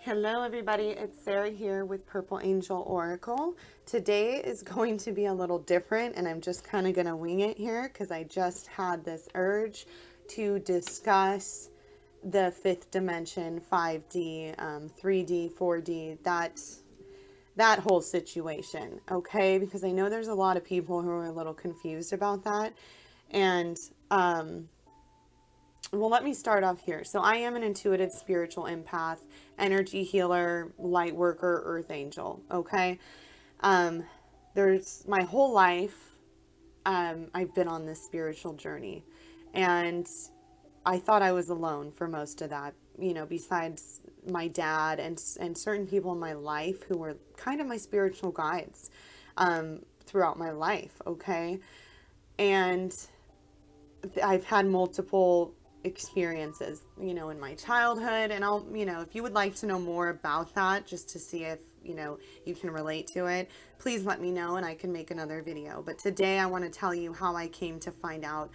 Hello, everybody. It's Sarah here with Purple Angel Oracle. Today is going to be a little different, and I'm just kind of going to wing it here because I just had this urge to discuss the fifth dimension, 5D, 3D, 4D, that whole situation, okay? Because I know there's a lot of people who are a little confused about that. And well, let me start off here. So, I am an intuitive spiritual empath, energy healer, light worker, earth angel. Okay. Um, there's my whole life, I've been on this spiritual journey. And I thought I was alone for most of that, besides my dad and certain people in my life who were kind of my spiritual guides throughout my life. Okay. And I've had multiple experiences, in my childhood. And if you would like to know more about that, just to see if, you can relate to it, please let me know and I can make another video. But today I want to tell you how I came to find out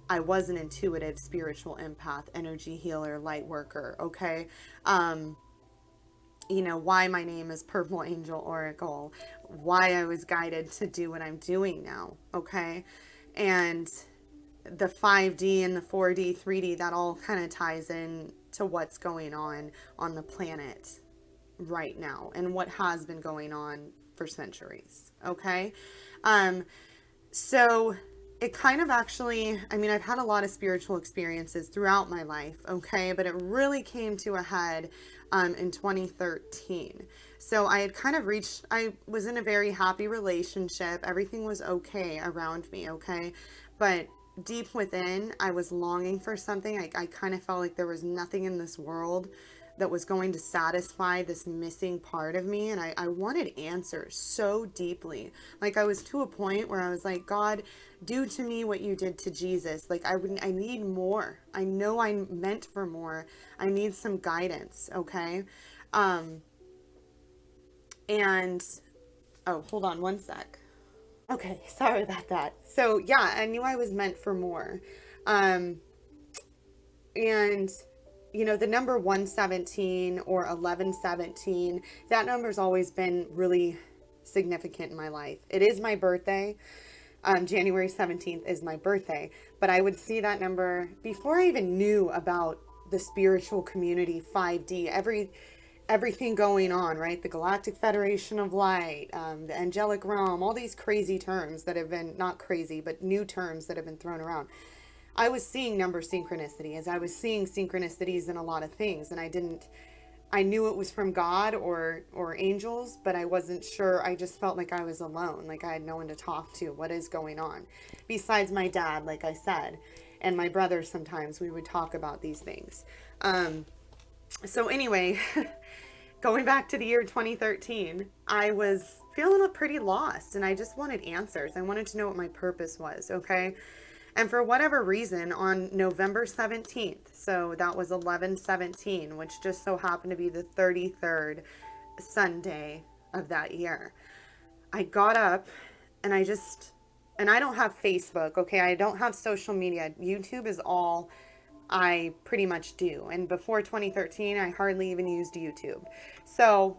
I was an intuitive spiritual empath, energy healer, light worker. Okay. Why my name is Purple Angel Oracle, why I was guided to do what I'm doing now. Okay. And the 5D and the 4D, 3D, that all kind of ties in to what's going on the planet right now and what has been going on for centuries. Okay. So it kind of actually, I've had a lot of spiritual experiences throughout my life. Okay. But it really came to a head in 2013. So I had kind of I was in a very happy relationship. Everything was okay around me. Okay. But deep within, I was longing for something. I kind of felt like there was nothing in this world that was going to satisfy this missing part of me. And I wanted answers so deeply. Like, I was to a point where I was like, God, do to me what you did to Jesus. Like, I need more. I know I'm meant for more. I need some guidance. Okay. And, oh, hold on one sec. Okay, sorry about that. So yeah, I knew I was meant for more. Um, and the number 117 or 1117, that number's always been really significant in my life. It is my birthday. January 17th is my birthday, but I would see that number before I even knew about the spiritual community, 5D, everything going on, right? The Galactic Federation of Light, the angelic realm, all these crazy terms that have been, not crazy, but new terms that have been thrown around. I was seeing number synchronicity as I was seeing synchronicities in a lot of things. And I knew it was from God or angels, but I wasn't sure. I just felt like I was alone. Like I had no one to talk to. What is going on? Besides my dad, like I said, and my brother, sometimes we would talk about these things. So anyway, going back to the year 2013, I was feeling pretty lost and I just wanted answers. I wanted to know what my purpose was, okay? And for whatever reason, on November 17th, so that was 11/17, which just so happened to be the 33rd Sunday of that year, I got up and and I don't have Facebook, okay? I don't have social media. YouTube is all I pretty much do. And before 2013, I hardly even used YouTube. So,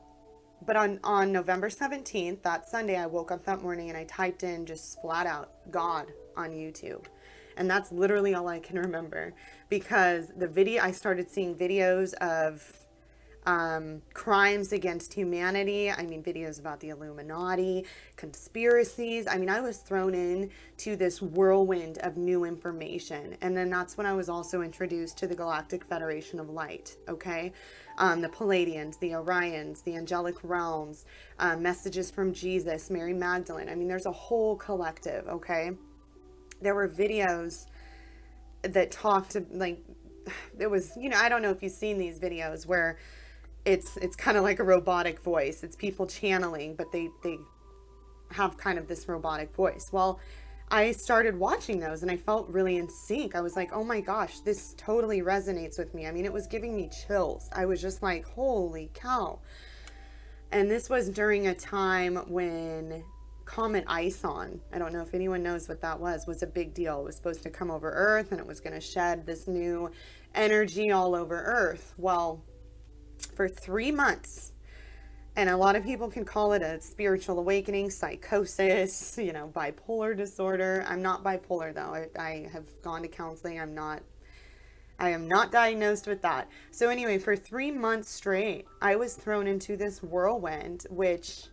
but on November 17th, that Sunday, I woke up that morning and I typed in just flat out God on YouTube. And that's literally all I can remember because I started seeing videos of crimes against humanity. Videos about the Illuminati, conspiracies. I was thrown in to this whirlwind of new information. And then that's when I was also introduced to the Galactic Federation of Light, okay? The Palladians, the Orions, the angelic realms, messages from Jesus, Mary Magdalene. There's a whole collective, okay? There were videos that talked like, it was, I don't know if you've seen these videos where it's kind of like a robotic voice. It's people channeling, but they have kind of this robotic voice. Well, I started watching those and I felt really in sync. I was like, oh my gosh, this totally resonates with me. It was giving me chills. I was just like, holy cow. And this was during a time when Comet Ison, I don't know if anyone knows what that was a big deal. It was supposed to come over Earth and it was going to shed this new energy all over Earth. Well, for 3 months. And a lot of people can call it a spiritual awakening, psychosis, bipolar disorder. I'm not bipolar though. I have gone to counseling. I am not diagnosed with that. So anyway, for 3 months straight, I was thrown into this whirlwind, which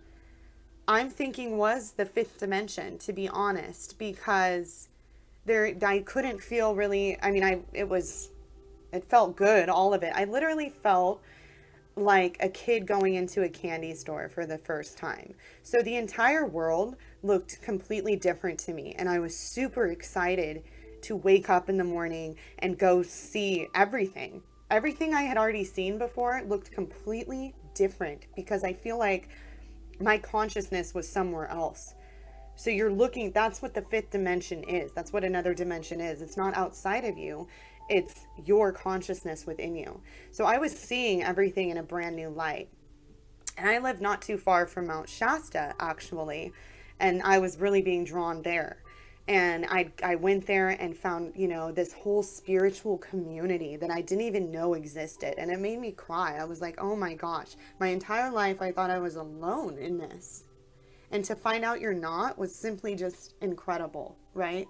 I'm thinking was the fifth dimension, to be honest, because I couldn't feel really, it felt good, all of it. I literally felt like a kid going into a candy store for the first time. So the entire world looked completely different to me, and I was super excited to wake up in the morning and go see everything. Everything I had already seen before looked completely different because I feel like my consciousness was somewhere else. So you're looking, that's what the fifth dimension is. That's what another dimension is. It's not outside of you, it's your consciousness within you. So I was seeing everything in a brand new light. And I live not too far from Mount Shasta, actually. And I was really being drawn there. And I went there and found, this whole spiritual community that I didn't even know existed. And it made me cry. I was like, oh my gosh, my entire life I thought I was alone in this. And to find out you're not was simply just incredible, right?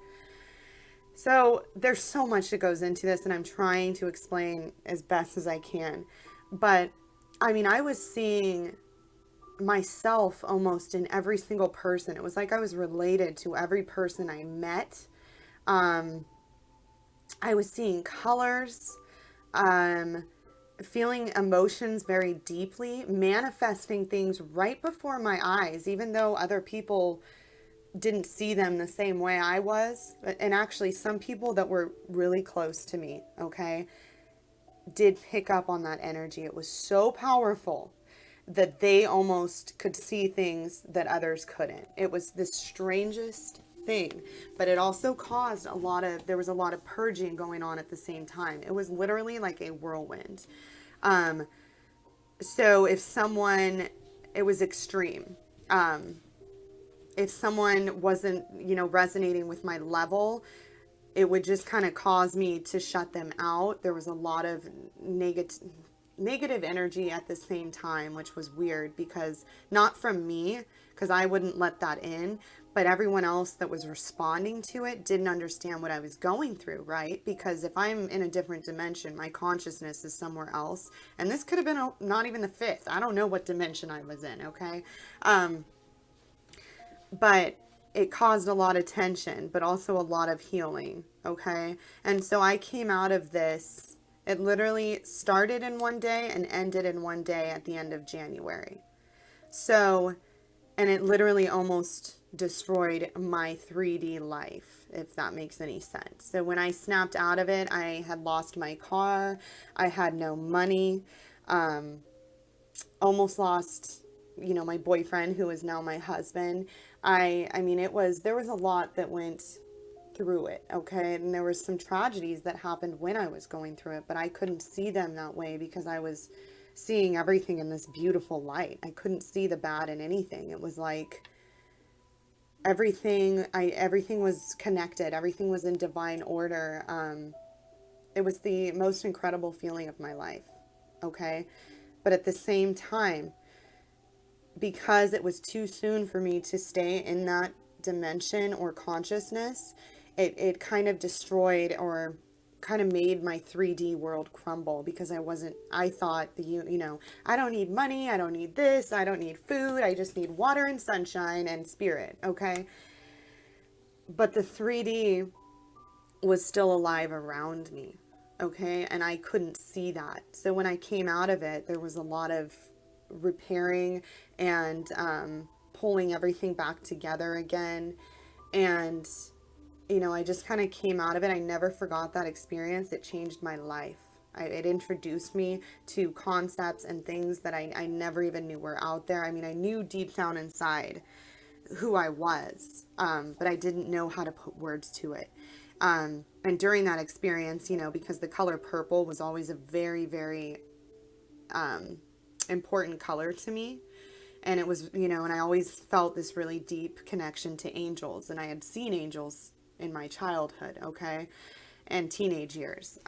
So there's so much that goes into this, and I'm trying to explain as best as I can. But I was seeing myself almost in every single person. It was like I was related to every person I met. I was seeing colors, feeling emotions very deeply, manifesting things right before my eyes, even though other people didn't see them the same way I was. And actually, some people that were really close to me, okay, did pick up on that energy. It was so powerful that they almost could see things that others couldn't. It was the strangest thing, but it also caused there was a lot of purging going on at the same time. It was literally like a whirlwind. So it was extreme. If someone wasn't, resonating with my level, it would just kind of cause me to shut them out. There was a lot of negative energy at the same time, which was weird because not from me, because I wouldn't let that in, but everyone else that was responding to it didn't understand what I was going through, right? Because if I'm in a different dimension, my consciousness is somewhere else. And this could have been not even the fifth. I don't know what dimension I was in, okay? But it caused a lot of tension, but also a lot of healing, okay? And so I came out of this. It literally started in one day and ended in one day at the end of January. So, and it literally almost destroyed my 3D life, if that makes any sense. So when I snapped out of it, I had lost my car. I had no money. Almost lost, my boyfriend, who is now my husband. There was a lot that went through it, okay? And there were some tragedies that happened when I was going through it, but I couldn't see them that way because I was seeing everything in this beautiful light. I couldn't see the bad in anything. It was like everything was connected. Everything was in divine order. It was the most incredible feeling of my life, okay? But at the same time, because it was too soon for me to stay in that dimension or consciousness, it kind of destroyed or kind of made my 3D world crumble because I thought I don't need money, I don't need this, I don't need food, I just need water and sunshine and spirit, okay? But the 3D was still alive around me, okay? And I couldn't see that. So when I came out of it, there was a lot of repairing and pulling everything back together again. And I just kind of came out of it. I never forgot that experience. It changed my life. It introduced me to concepts and things that I never even knew were out there. I knew deep down inside who I was, but I didn't know how to put words to it. And during that experience, because the color purple was always a very, very important color to me. And it was, and I always felt this really deep connection to angels. And I had seen angels in my childhood, okay, and teenage years.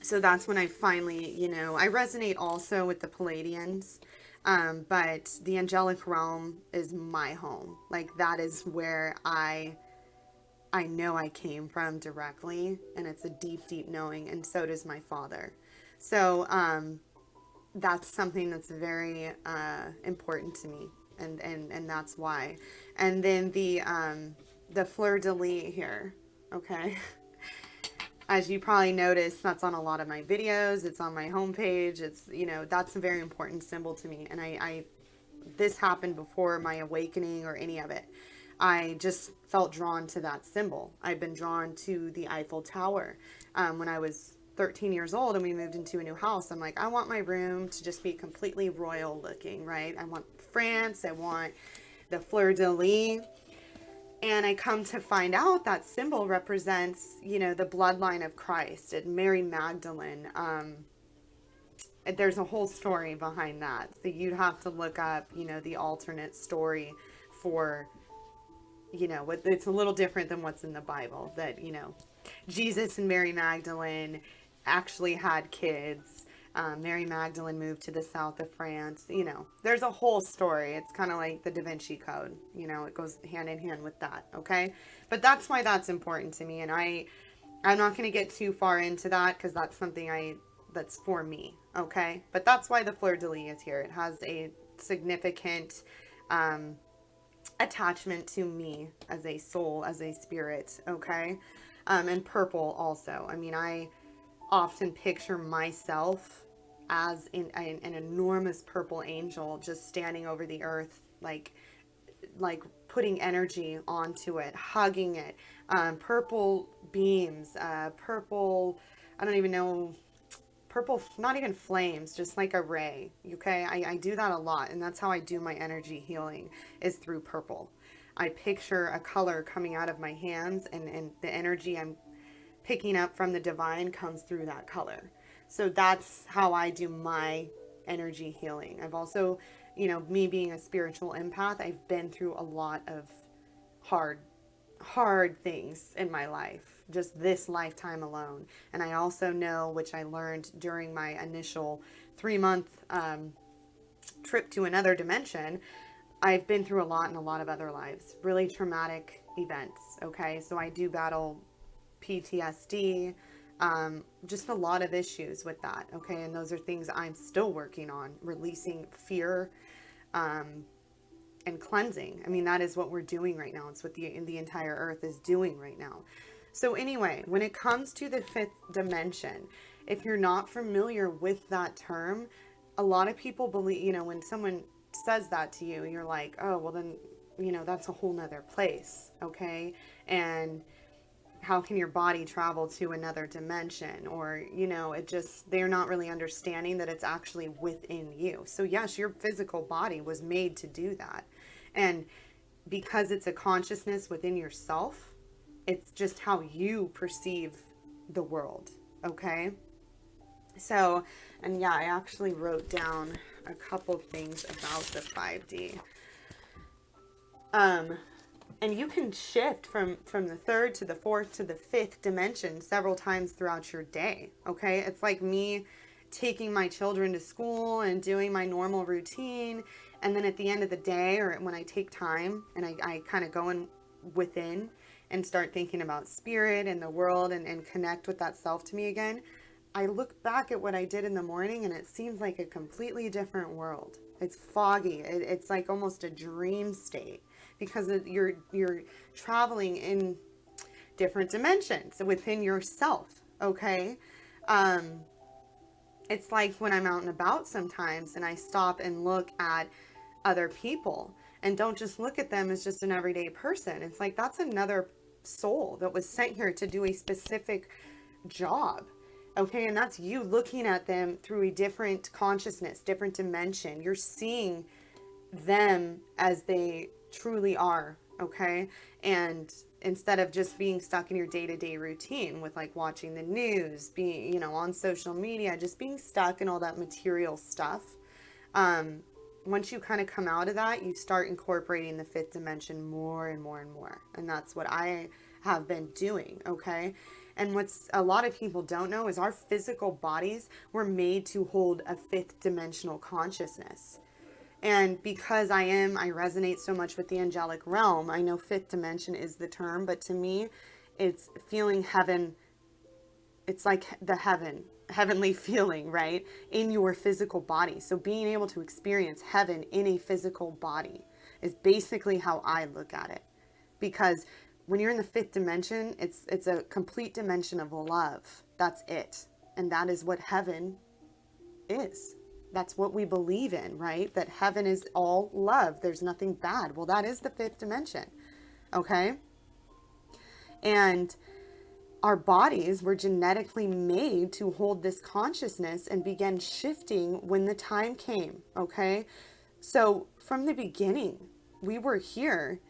So that's when I finally, I resonate also with the Palladians. But the angelic realm is my home. Like that is where I know I came from directly, and it's a deep, deep knowing, and so does my father. So that's something that's very important to me, and that's why. And then the fleur de lis here, okay. As you probably noticed, that's on a lot of my videos. It's on my homepage. It's, that's a very important symbol to me. And this happened before my awakening or any of it. I just felt drawn to that symbol. I've been drawn to the Eiffel Tower. When I was 13 years old and we moved into a new house, I'm like, I want my room to just be completely royal looking, right? I want France. I want the fleur de lis. And I come to find out that symbol represents, the bloodline of Christ and Mary Magdalene. There's a whole story behind that. So you'd have to look up, the alternate story for, it's a little different than what's in the Bible. That, Jesus and Mary Magdalene actually had kids. Mary Magdalene moved to the south of France. There's a whole story. It's kind of like the Da Vinci Code. It goes hand in hand with that. Okay. But that's why that's important to me. And I'm not going to get too far into that because that's something that's for me. Okay. But that's why the fleur de lis is here. It has a significant, attachment to me as a soul, as a spirit. Okay. And purple also. I mean, I often picture myself as in an enormous purple angel just standing over the earth, like putting energy onto it, hugging it. Purple beams, purple, I don't even know, purple, not even flames, just like a ray. Okay, I do that a lot, and that's how I do my energy healing, is through purple. I picture a color coming out of my hands, and the energy I'm picking up from the divine comes through that color. So that's how I do my energy healing. I've also, me being a spiritual empath, I've been through a lot of hard things in my life, just this lifetime alone. And I also know, which I learned during my initial 3-month trip to another dimension, I've been through a lot in a lot of other lives, really traumatic events. Okay, so I do battle PTSD, just a lot of issues with that. Okay. And those are things I'm still working on, releasing fear, and cleansing. I mean, that is what we're doing right now. It's what the entire earth is doing right now. So anyway, when it comes to the fifth dimension, if you're not familiar with that term, a lot of people believe, when someone says that to you, you're like, oh, well then, that's a whole nother place. Okay. And how can your body travel to another dimension? Or, they're not really understanding that it's actually within you. So yes, your physical body was made to do that. And because it's a consciousness within yourself, it's just how you perceive the world. Okay. So, and yeah, I actually wrote down a couple things about the 5D. And you can shift from the third to the fourth to the fifth dimension several times throughout your day. Okay. It's like me taking my children to school and doing my normal routine. And then at the end of the day, or when I take time and I kind of go in within and start thinking about spirit and the world and connect with that self to me again, I look back at what I did in the morning and it seems like a completely different world. It's foggy. It's like almost a dream state because you're traveling in different dimensions within yourself. Okay. It's like when I'm out and about sometimes and I stop and look at other people and don't just look at them as just an everyday person. It's like that's another soul that was sent here to do a specific job. Okay, and that's you looking at them through a different consciousness, different dimension. You're seeing them as they truly are. Okay, and instead of just being stuck in your day-to-day routine with like watching the news, being, on social media, just being stuck in all that material stuff. Once you kind of come out of that, you start incorporating the fifth dimension more and more and more. And that's what I have been doing. Okay. And what's a lot of people don't know is our physical bodies were made to hold a fifth dimensional consciousness. And because I resonate so much with the angelic realm, I know fifth dimension is the term, but to me, it's feeling heaven. It's like the heavenly feeling, right? In your physical body. So being able to experience heaven in a physical body is basically how I look at it. Because when you're in the fifth dimension, it's a complete dimension of love. That's it. And that is what heaven is. That's what we believe in, right? That heaven is all love. There's nothing bad. Well, that is the fifth dimension. Okay? And our bodies were genetically made to hold this consciousness and began shifting when the time came. Okay? So from the beginning, we were here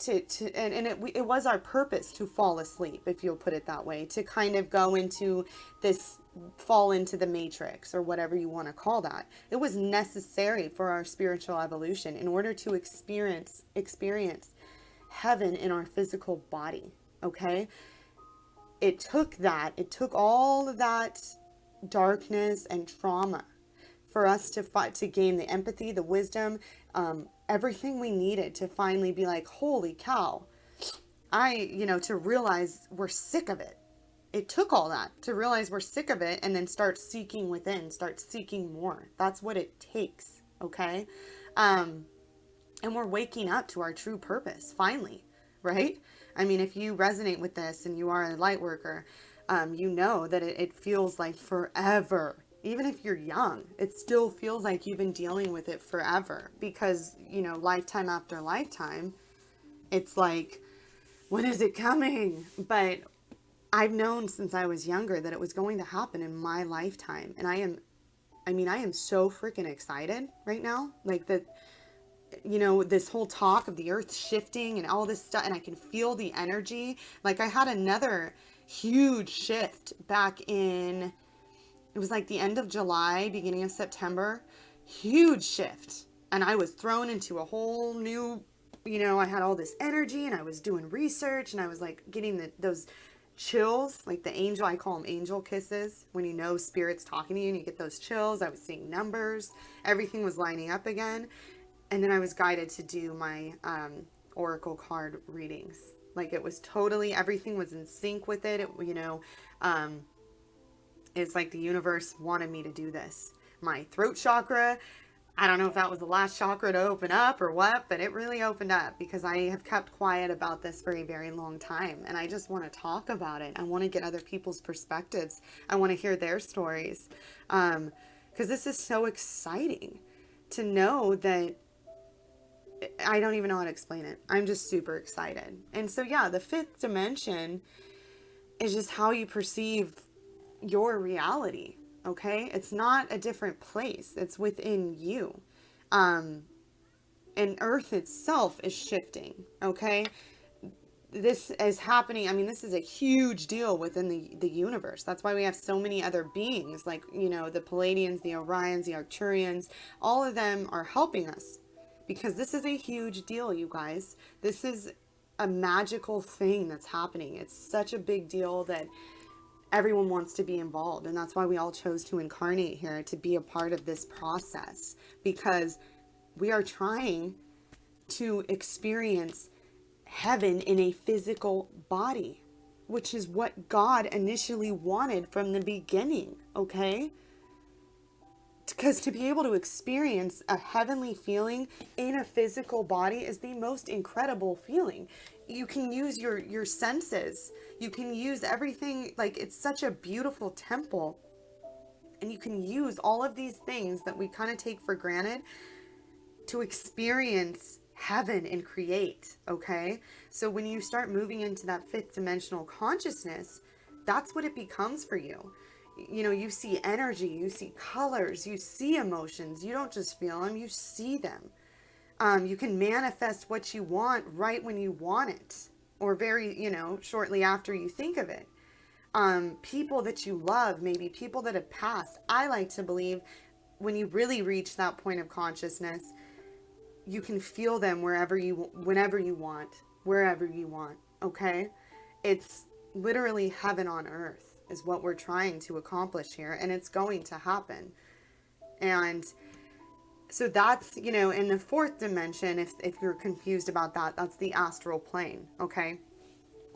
it was our purpose to fall asleep, if you'll put it that way, to kind of go into this, fall into the matrix or whatever you want to call that. It was necessary for our spiritual evolution in order to experience heaven in our physical body. Okay? It took all of that darkness and trauma for us to gain the empathy, the wisdom, everything we needed to finally be like, holy cow, to realize we're sick of it. It took all that to realize we're sick of it and then start seeking within, start seeking more. That's what it takes. Okay. And we're waking up to our true purpose finally, right? I mean, if you resonate with this and you are a light worker, you know that it feels like forever. Even if you're young, it still feels like you've been dealing with it forever because, lifetime after lifetime, it's like, when is it coming? But I've known since I was younger that it was going to happen in my lifetime. And I am so freaking excited right now. Like that, this whole talk of the earth shifting and all this stuff, and I can feel the energy. Like I had another huge shift back in, it was like the end of July, beginning of September, huge shift. And I was thrown into a whole new, I had all this energy and I was doing research and I was like getting those chills, like the angel, I call them angel kisses. When spirit's talking to you and you get those chills. I was seeing numbers, everything was lining up again. And then I was guided to do my oracle card readings. Like it was totally, everything was in sync with it. It's like the universe wanted me to do this. My throat chakra, I don't know if that was the last chakra to open up or what, but it really opened up because I have kept quiet about this for a very long time. And I just want to talk about it. I want to get other people's perspectives. I want to hear their stories. Because this is so exciting to know that I don't even know how to explain it. I'm just super excited. And so, yeah, the fifth dimension is just how you perceive your reality. Okay. It's not a different place. It's within you. And earth itself is shifting. Okay. This is happening. I mean, this is a huge deal within the universe. That's why we have so many other beings like, the Palladians, the Orions, the Arcturians, all of them are helping us because this is a huge deal, you guys. This is a magical thing that's happening. It's such a big deal that everyone wants to be involved. And that's why we all chose to incarnate here, to be a part of this process, because we are trying to experience heaven in a physical body, which is what God initially wanted from the beginning. Okay. Because to be able to experience a heavenly feeling in a physical body is the most incredible feeling. You can use your senses. You can use everything. Like, it's such a beautiful temple. And you can use all of these things that we kind of take for granted to experience heaven and create. Okay? So when you start moving into that fifth dimensional consciousness, that's what it becomes for you. You see energy, you see colors, you see emotions. You don't just feel them, you see them. You can manifest what you want right when you want it, or very, shortly after you think of it. People that you love, maybe people that have passed. I like to believe when you really reach that point of consciousness, you can feel them whenever you want. Okay? It's literally heaven on earth is what we're trying to accomplish here, and it's going to happen. And so that's, in the fourth dimension, if you're confused about that, that's the astral plane, okay?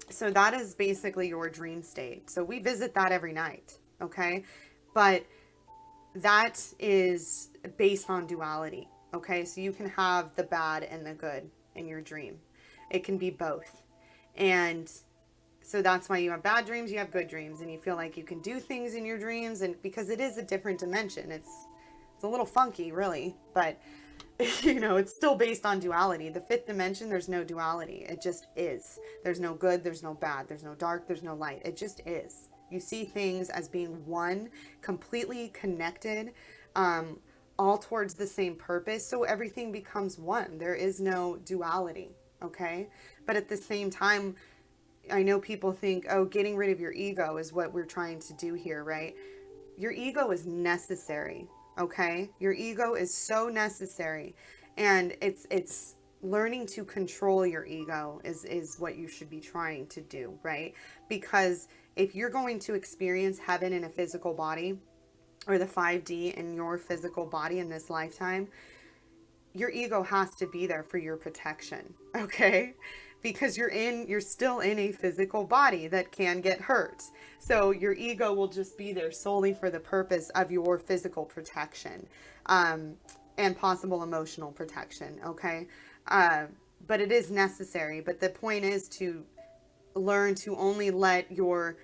So that is basically your dream state. So we visit that every night, okay? But that is based on duality, okay? So you can have the bad and the good in your dream. It can be both. And so that's why you have bad dreams, you have good dreams, and you feel like you can do things in your dreams, and because it is a different dimension. It's a little funky, really, but it's still based on duality. The fifth dimension, there's no duality. It just is. There's no good, there's no bad, there's no dark, there's no light. It just is. You see things as being one, completely connected, all towards the same purpose. So everything becomes one. There is no duality, okay? But at the same time, I know people think, oh, getting rid of your ego is what we're trying to do here, right? Your ego is necessary, okay? Your ego is so necessary. And it's learning to control your ego is what you should be trying to do, right? Because if you're going to experience heaven in a physical body, or the 5D in your physical body in this lifetime, your ego has to be there for your protection, okay? Because you're still in a physical body that can get hurt. So your ego will just be there solely for the purpose of your physical protection, and possible emotional protection, okay? But it is necessary. But the point is to learn to only let your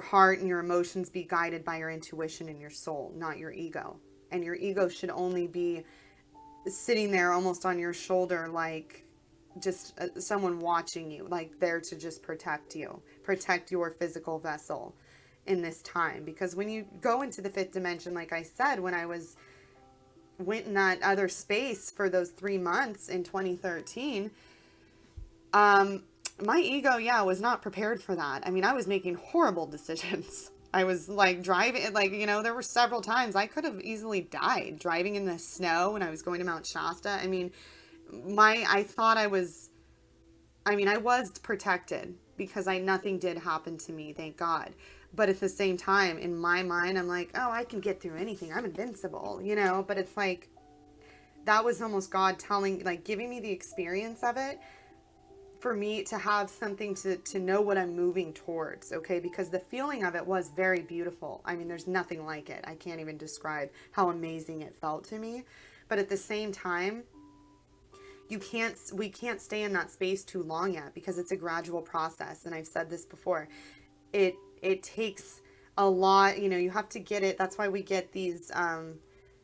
heart and your emotions be guided by your intuition and your soul, not your ego. And your ego should only be sitting there almost on your shoulder, like just someone watching you, like there to just protect you, protect your physical vessel in this time. Because when you go into the fifth dimension, like I said, when I went in that other space for those 3 months in 2013, my ego, was not prepared for that. I mean, I was making horrible decisions. I was like driving, like, there were several times I could have easily died driving in the snow when I was going to Mount Shasta. I mean, I was protected because nothing did happen to me, thank God. But at the same time, in my mind, I'm like, oh, I can get through anything. I'm invincible, but it's like, that was almost God telling, like giving me the experience of it, for me to have something to know what I'm moving towards, okay? Because the feeling of it was very beautiful. I mean, there's nothing like it. I can't even describe how amazing it felt to me. But at the same time, we can't stay in that space too long yet, because it's a gradual process. And I've said this before. It takes a lot, you have to get it. That's why we get these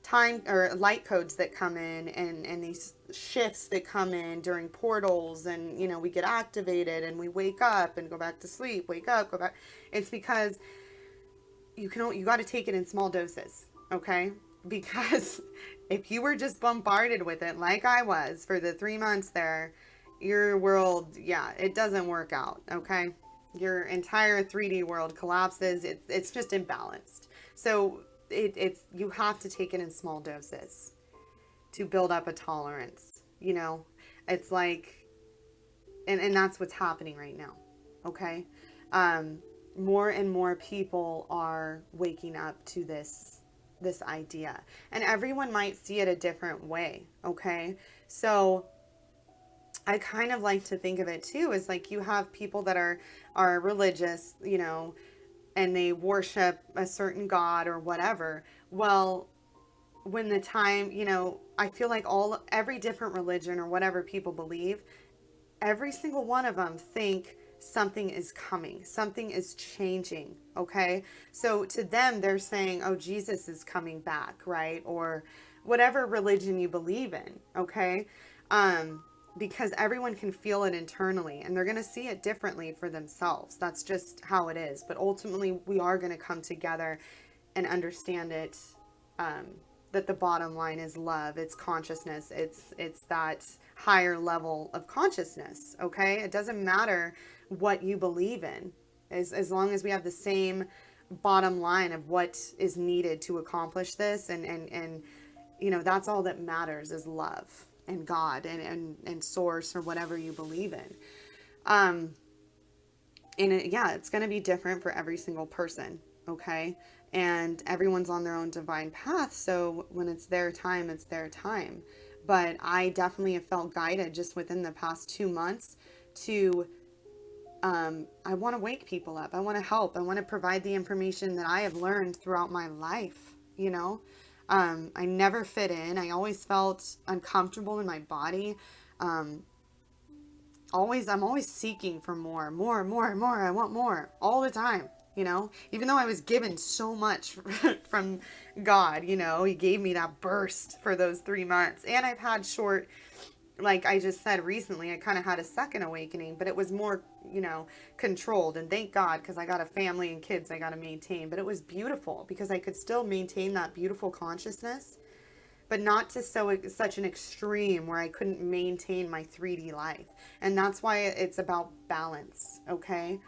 time or light codes that come in, and these shifts that come in during portals, and we get activated and we wake up and go back to sleep, wake up, go back. It's because you got to take it in small doses, okay? Because if you were just bombarded with it like I was for the 3 months there, your world, it doesn't work out, okay? Your entire 3D world collapses. It's just imbalanced. So you have to take it in small doses to build up a tolerance, it's like, and that's what's happening right now. Okay. More and more people are waking up to this idea, and everyone might see it a different way. Okay. So I kind of like to think of it too as like, you have people that are religious, and they worship a certain God or whatever. Well, when the time, I feel like every different religion or whatever people believe, every single one of them think something is coming, something is changing, okay? So to them, they're saying, oh, Jesus is coming back, right? Or whatever religion you believe in, okay? Because everyone can feel it internally, and they're going to see it differently for themselves. That's just how it is. But ultimately, we are going to come together and understand it, that the bottom line is love. It's consciousness. It's that higher level of consciousness, okay? It doesn't matter what you believe in, as long as we have the same bottom line of what is needed to accomplish this, and that's all that matters, is love and God and source, or whatever you believe in. And yeah, it's going to be different for every single person. Okay. And everyone's on their own divine path. So when it's their time, it's their time. But I definitely have felt guided just within the past 2 months to, I want to wake people up. I want to help. I want to provide the information that I have learned throughout my life. You know, I never fit in. I always felt uncomfortable in my body. Um, I'm always seeking for more, more, more, more. I want more all the time, you know, even though I was given so much from God, you know, he gave me that burst for those 3 months. And I've had short, like I just said recently, I kind of had a second awakening, but it was more, you know, controlled. And thank God, because I got a family and kids I got to maintain. But it was beautiful because I could still maintain that beautiful consciousness, but not to such an extreme where I couldn't maintain my 3D life. And that's why it's about balance, okay?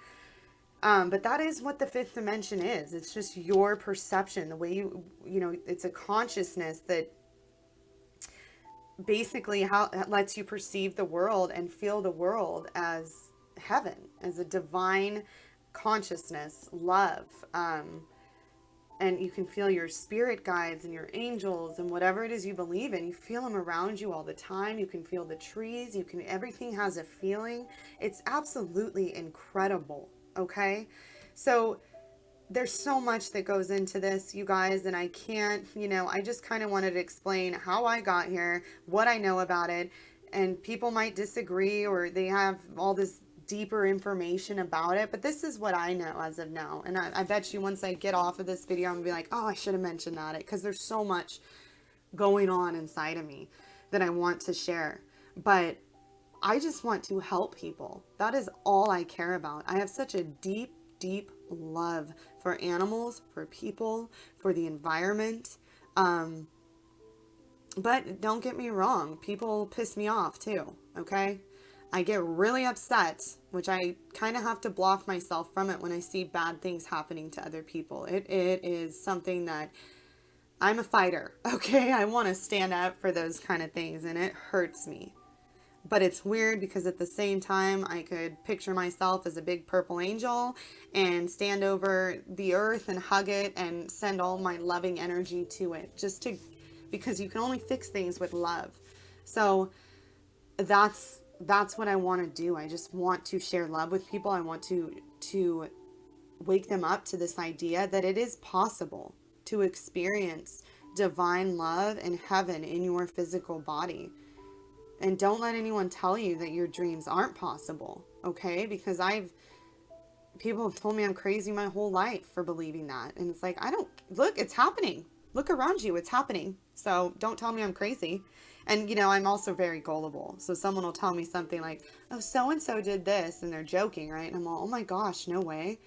But that is what the fifth dimension is. It's just your perception, the way you know, it's a consciousness that basically how lets you perceive the world and feel the world as heaven, as a divine consciousness, love. And you can feel your spirit guides and your angels and whatever it is you believe in. You feel them around you all the time. You can feel the trees. Everything has a feeling. It's absolutely incredible. Okay. So there's so much that goes into this, you guys, and I can't, you know, I just kind of wanted to explain how I got here, what I know about it, and people might disagree or they have all this deeper information about it, but this is what I know as of now. And I bet you once I get off of this video, I'm gonna be like, oh, I should have mentioned that, because there's so much going on inside of me that I want to share. But I just want to help people. That is all I care about. I have such a deep, deep love for animals, for people, for the environment. But don't get me wrong, people piss me off too, okay? I get really upset, which I kind of have to block myself from it when I see bad things happening to other people. It is something that I'm a fighter, okay? I want to stand up for those kind of things, and it hurts me. But it's weird because at the same time, I could picture myself as a big purple angel and stand over the earth and hug it and send all my loving energy to it, because you can only fix things with love. So that's what I want to do. I just want to share love with people. I want to wake them up to this idea that it is possible to experience divine love and heaven in your physical body. And don't let anyone tell you that your dreams aren't possible, okay? Because people have told me I'm crazy my whole life for believing that. And it's like, look, it's happening. Look around you, it's happening. So don't tell me I'm crazy. And, you know, I'm also very gullible. So someone will tell me something like, oh, so-and-so did this, and they're joking, right? And I'm all, oh my gosh, no way.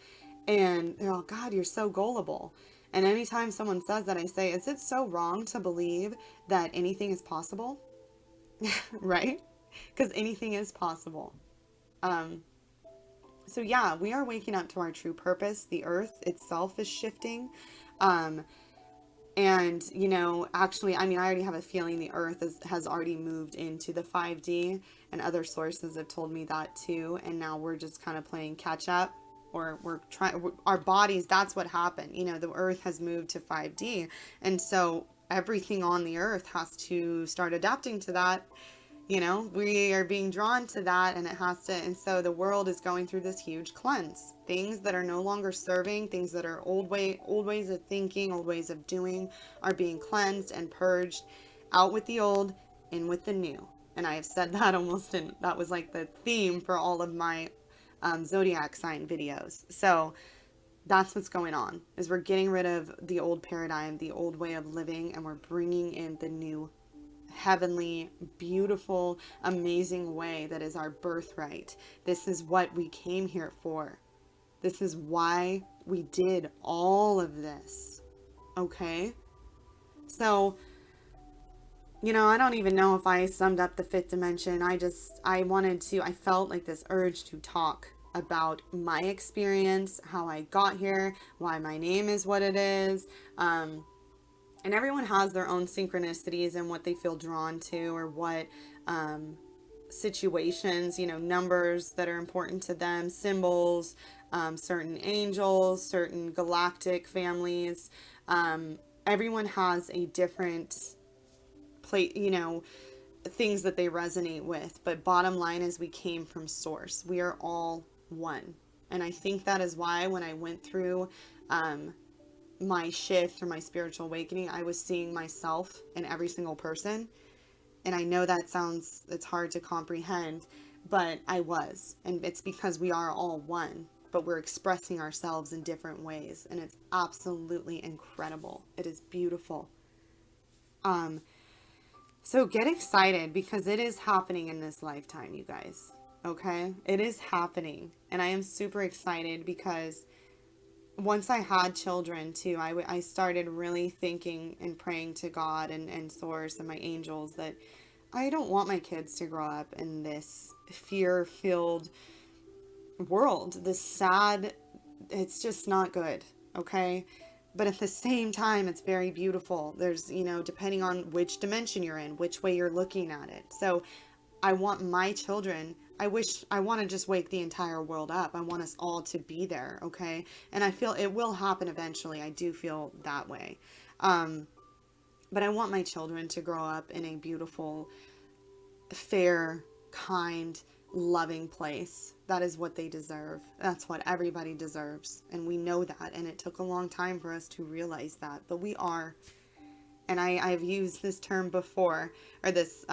And they're all, God, you're so gullible. And anytime someone says that, I say, is it so wrong to believe that anything is possible? Right? Because anything is possible. So yeah, we are waking up to our true purpose. The earth itself is shifting. And, you know, actually, I mean, I already have a feeling the earth has already moved into the 5D, and other sources have told me that too. And now we're just kind of playing catch up, or we're trying, our bodies, that's what happened. You know, the earth has moved to 5D. And so everything on the earth has to start adapting to that. You know, we are being drawn to that, and it has to, and so the world is going through this huge cleanse. Things that are no longer serving, things that are old ways of thinking, old ways of doing, are being cleansed and purged. Out with the old, in with the new. And I have said that that was like the theme for all of my zodiac sign videos. So that's what's going on, is we're getting rid of the old paradigm, the old way of living, and we're bringing in the new heavenly, beautiful, amazing way that is our birthright. This is what we came here for. This is why we did all of this. Okay? So, you know, I don't even know if I summed up the fifth dimension. I felt like this urge to talk about my experience, how I got here, why my name is what it is. And everyone has their own synchronicities and what they feel drawn to, or what situations, numbers that are important to them, symbols, certain angels, certain galactic families. Everyone has a different plate, things that they resonate with. But bottom line is we came from source. We are all one. And I think that is why when I went through my shift or my spiritual awakening, I was seeing myself in every single person. And I know it's hard to comprehend, but I was. And it's because we are all one, but we're expressing ourselves in different ways. And it's absolutely incredible. It is beautiful. So get excited because it is happening in this lifetime, you guys. Okay? It is happening. And I am super excited because once I had children too, I started really thinking and praying to God and Source and my angels that I don't want my kids to grow up in this fear-filled world. This sad, it's just not good, okay? But at the same time, it's very beautiful. There's, depending on which dimension you're in, which way you're looking at it. So I want my children, I want to just wake the entire world up. I want us all to be there, okay? And I feel it will happen eventually. I do feel that way. But I want my children to grow up in a beautiful, fair, kind, loving place. That is what they deserve. That's what everybody deserves. And we know that. And it took a long time for us to realize that. But we are. And I've used this term before, or this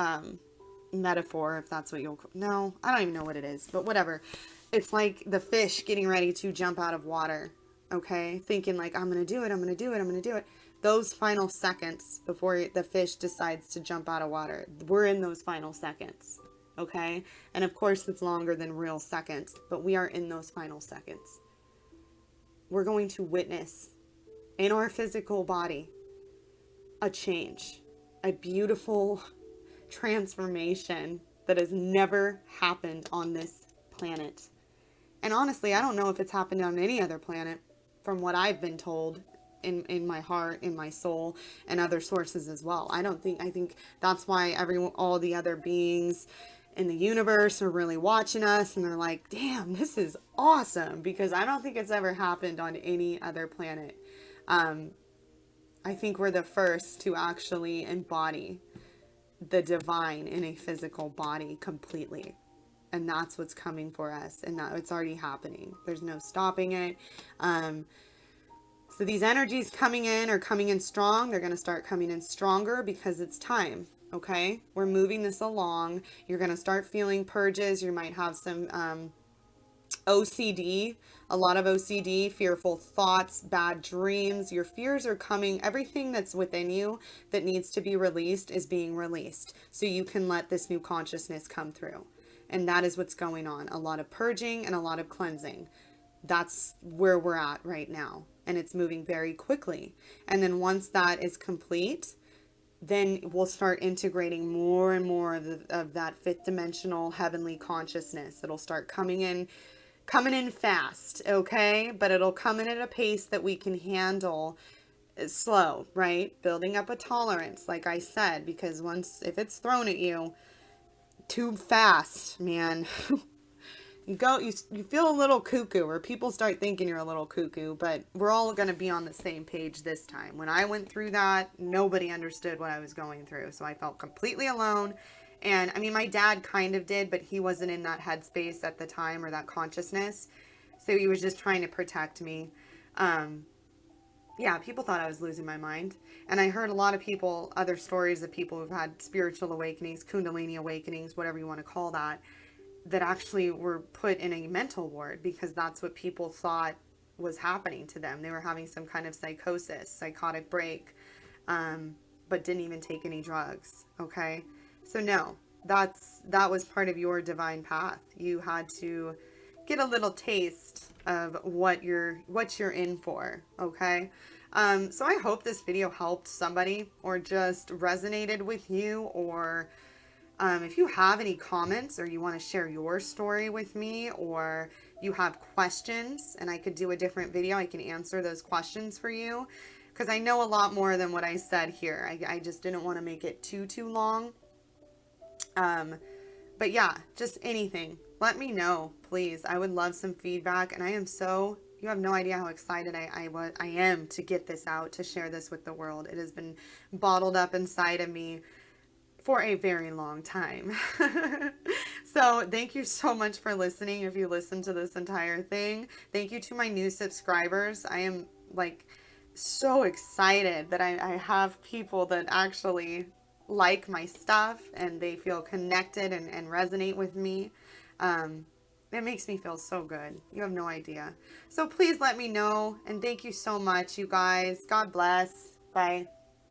metaphor, if that's what you'll... No, I don't even know what it is. But whatever. It's like the fish getting ready to jump out of water. Okay? Thinking like, I'm going to do it, I'm going to do it, I'm going to do it. Those final seconds before the fish decides to jump out of water, we're in those final seconds, okay? And of course, it's longer than real seconds, but we are in those final seconds. We're going to witness in our physical body a change, a beautiful transformation that has never happened on this planet. And honestly, I don't know if it's happened on any other planet, from what I've been told. In my heart, in my soul, and other sources as well. I think that's why all the other beings in the universe are really watching us and they're like, damn, this is awesome, because I don't think it's ever happened on any other planet. I think we're the first to actually embody the divine in a physical body completely. And that's what's coming for us, and that it's already happening. There's no stopping it. So these energies coming in strong. They're going to start coming in stronger because it's time. Okay. We're moving this along. You're going to start feeling purges. You might have some OCD, a lot of OCD, fearful thoughts, bad dreams. Your fears are coming. Everything that's within you that needs to be released is being released. So you can let this new consciousness come through. And that is what's going on. A lot of purging and a lot of cleansing. That's where we're at right now. And it's moving very quickly. And then once that is complete, then we'll start integrating more and more of that fifth dimensional heavenly consciousness. It'll start coming in fast, okay? But it'll come in at a pace that we can handle. Slow, right? Building up a tolerance, like I said, because if it's thrown at you too fast, man, you feel a little cuckoo, or people start thinking you're a little cuckoo, but we're all going to be on the same page this time. When I went through that, nobody understood what I was going through. So I felt completely alone. And I mean, my dad kind of did, but he wasn't in that headspace at the time, or that consciousness. So he was just trying to protect me. Yeah, people thought I was losing my mind. And I heard a lot of other stories of people who've had spiritual awakenings, Kundalini awakenings, whatever you want to call that actually were put in a mental ward because that's what people thought was happening to them. They were having some kind of psychotic break, but didn't even take any drugs. Okay. So no, that was part of your divine path. You had to get a little taste of what you're in for. Okay. So I hope this video helped somebody, or just resonated with you, or if you have any comments, or you want to share your story with me, or you have questions and I could do a different video, I can answer those questions for you, because I know a lot more than what I said here. I just didn't want to make it too long. But yeah, just anything. Let me know, please. I would love some feedback. And I am so, you have no idea how excited I am to get this out, to share this with the world. It has been bottled up inside of me for a very long time. So thank you so much for listening. If you listened to this entire thing, thank you to my new subscribers. I am like so excited that I have people that actually like my stuff and they feel connected and resonate with me. It makes me feel so good. You have no idea. So please let me know. And thank you so much, you guys. God bless. Bye.